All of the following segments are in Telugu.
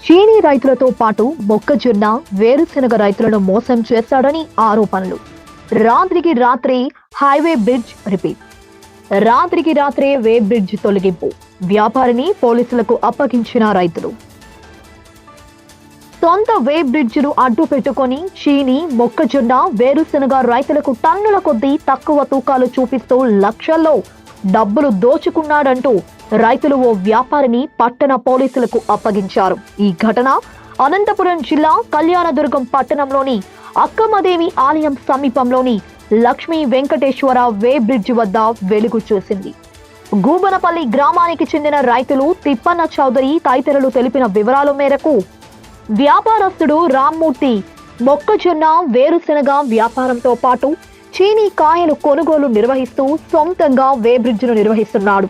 చీనీ రైతులతో పాటు మొక్కజొన్న వేరుశెనగ రైతులను మోసం చేశాడని ఆరోపణలు. రాత్రికి రాత్రే హైవే బ్రిడ్జ్ రిపీట్. రాత్రికి రాత్రే వే బ్రిడ్జ్ తొలగింపు. వ్యాపారిని పోలీసులకు అప్పగించిన రైతులు. సొంత వే బ్రిడ్జ్ను అడ్డు పెట్టుకుని చీనీ, మొక్కజొన్న, వేరుశెనగ రైతులకు టన్నుల కొద్దీ తక్కువ తూకాలు చూపిస్తూ లక్షల్లో డబ్బులు దోచుకున్నాడంటూ రైతులు ఓ వ్యాపారిని పట్టణ పోలీసులకు అప్పగించారు. ఈ ఘటన అనంతపురం జిల్లా కళ్యాణదుర్గం పట్టణంలోని అక్కమ్మదేవి ఆలయం సమీపంలోని లక్ష్మీ వెంకటేశ్వర వే బ్రిడ్జ్ వద్ద వెలుగు చూసింది. గూబనపల్లి గ్రామానికి చెందిన రైతులు తిప్పన్న చౌదరి తదితరులు తెలిపిన వివరాల మేరకు వ్యాపారస్తుడు రామ్మూర్తి మొక్కజొన్న, వేరుశెనగ వ్యాపారంతో పాటు చీనీ కాయలు కొనుగోలు నిర్వహిస్తూ సొంతంగా వే బ్రిడ్జ్ను నిర్వహిస్తున్నాడు.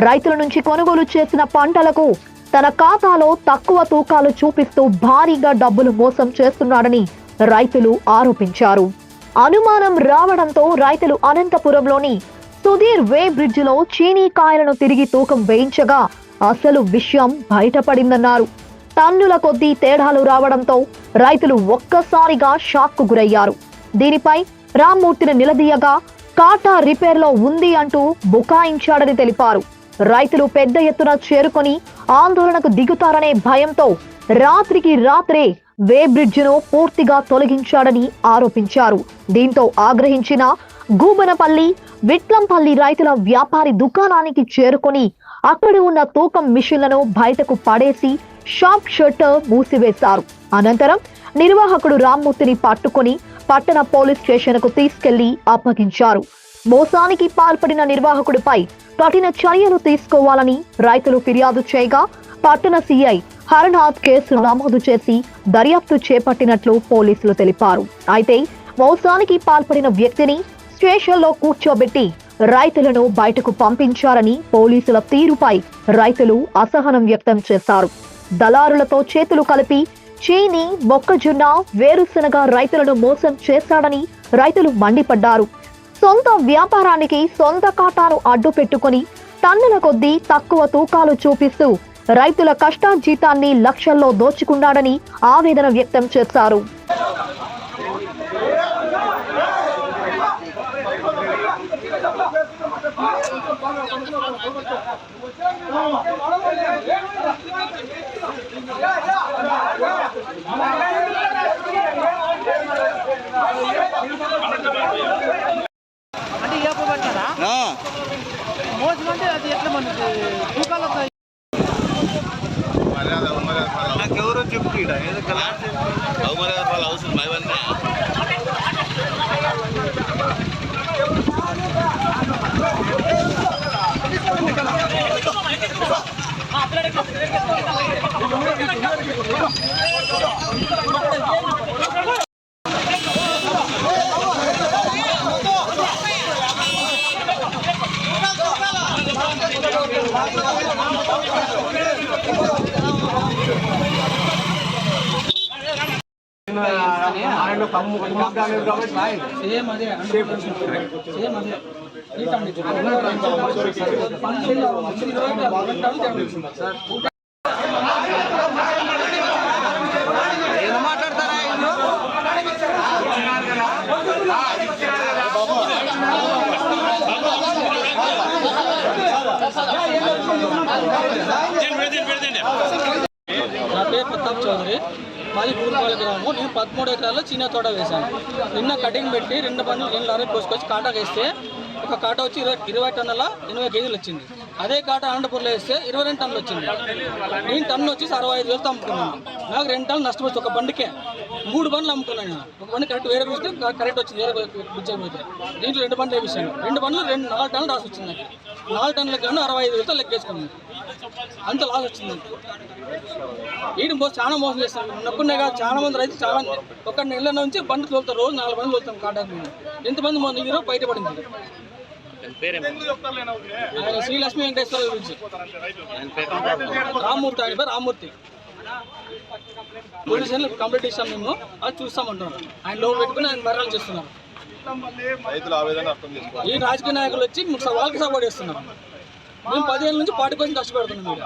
రైతుల నుంచి కొనుగోలు చేసిన పంటలకు తన ఖాతాలో తక్కువ తూకాలు చూపిస్తూ భారీగా డబ్బులు మోసం చేస్తున్నాడని రైతులు ఆరోపించారు. అనుమానం రావడంతో రైతులు అనంతపురంలోని సుధీర్ వే బ్రిడ్జిలో చీనీ కాయలను తిరిగి తూకం వేయించగా అసలు విషయం బయటపడిందన్నారు. టన్నుల కొద్దీ తేడాలు రావడంతో రైతులు ఒక్కసారిగా షాక్కు గురయ్యారు. దీనిపై రామ్మూర్తిని నిలదీయగా కాటా రిపేర్లో ఉంది అంటూ బుకాయించాడని తెలిపారు. రైతులు పెద్ద ఎత్తున చేరుకొని ఆందోళనకు దిగుతారనే భయంతో రాత్రికి రాత్రే వే బ్రిడ్జ్ను పూర్తిగా తొలగించాడని ఆరోపించారు. దీంతో ఆగ్రహించిన గూబనపల్లి, విట్లంపల్లి రైతుల వ్యాపారి దుకాణానికి చేరుకొని అక్కడ ఉన్న తూకం మిషన్లను బయటకు పడేసి షాప్ షట్టర్ మూసివేశారు. అనంతరం నిర్వాహకుడు రామ్మూర్తిని పట్టుకొని పట్టణ పోలీస్ స్టేషన్కు తీసుకెళ్లి అప్పగించారు. మోసానికి పాల్పడిన నిర్వాహకుడిపై కఠిన చర్యలు తీసుకోవాలని రైతులు ఫిర్యాదు చేయగా పట్టణ సీఐ హరనాథ్ కేసు నమోదు చేసి దర్యాప్తు చేపట్టినట్లు పోలీసులు తెలిపారు. అయితే మోసానికి పాల్పడిన వ్యక్తిని స్టేషన్లో కూర్చోబెట్టి రైతులను బయటకు పంపించారని పోలీసుల తీరుపై రైతులు అసహనం వ్యక్తం చేశారు. దళారులతో చేతులు కలిపి చీనీ, మొక్కజొన్న, వేరుశెనగ రైతులను మోసం చేశాడని రైతులు మండిపడ్డారు. సొంత వ్యాపారానికి సొంత ఖాతాను అడ్డు పెట్టుకుని టన్నుల కొద్దీ తక్కువ తూకాలు చూపిస్తూ రైతుల కష్టార్జితాన్ని లక్షల్లో దోచుకున్నాడని ఆవేదన వ్యక్తం చేశారు. నాకెవరో చెప్పు అవసరం అవన్నీ నా పేరు ప్రతాప్ చౌదరి, మాది పూర్పాల గ్రామం. నేను 13 ఎకరాల్లో చిన్న తోట వేశాను. నిన్న కటింగ్ పెట్టి 2 బండ్లు నేను లారీ పోసుకొచ్చి కాటా వేస్తే ఒక కాటా వచ్చి 20 టన్నుల 80 కేజీలు వచ్చింది. అదే కాటా అనంతపూర్లో వేస్తే 22 టన్నులు వచ్చింది. నేను టన్ను వచ్చి 65,000 అమ్ముకున్నాను. నాకు 2 టన్నులు నష్టపోతుంది. ఒక బండికే 3 బండ్లు అమ్ముకున్నాను. నేను ఒక బండి కరెక్ట్ వేరే చూస్తే కరెక్ట్ వచ్చింది, వేరే బిజ్జ పోతే. దీంట్లో 2 బండ్లు వేసాను. 2 బండ్లు 4 టన్నులు రాసి వచ్చింది. నాకు 4 టన్నుల కన్నా 65,000 లెక్కేసుకున్నాను. అంత లాస్ వచ్చింది. వీడిని చాలా మోసం చేస్తాను. నొక్కునే కాదు, చాలా మంది రైతు చాలా ఒక నెల నుంచి బండ్లు తోలుతారు. రోజు 4 బండ్లు తోలుతాం కాంటాక్ట్ మీద. ఎంతమంది మొన్న ఈరోజు బయటపడింది. ఆయన శ్రీ లక్ష్మీ వెంకటేశ్వర గురించి రామ్మూర్తి, ఆయన పేరు రామ్మూర్తి. పోలీస్ స్టేషన్లో కంప్లీట్ ఇస్తాం, మేము అది చూస్తామంటున్నాం. ఆయన లోన్ పెట్టుకుని ఆయన బరాలు చేస్తున్నారు. ఈ రాజకీయ నాయకులు వచ్చి వాళ్ళకి సపోర్ట్ చేస్తున్నారు. మేము 10 ఏళ్ళ నుంచి పార్టీ కోసం కష్టపడుతున్నాం.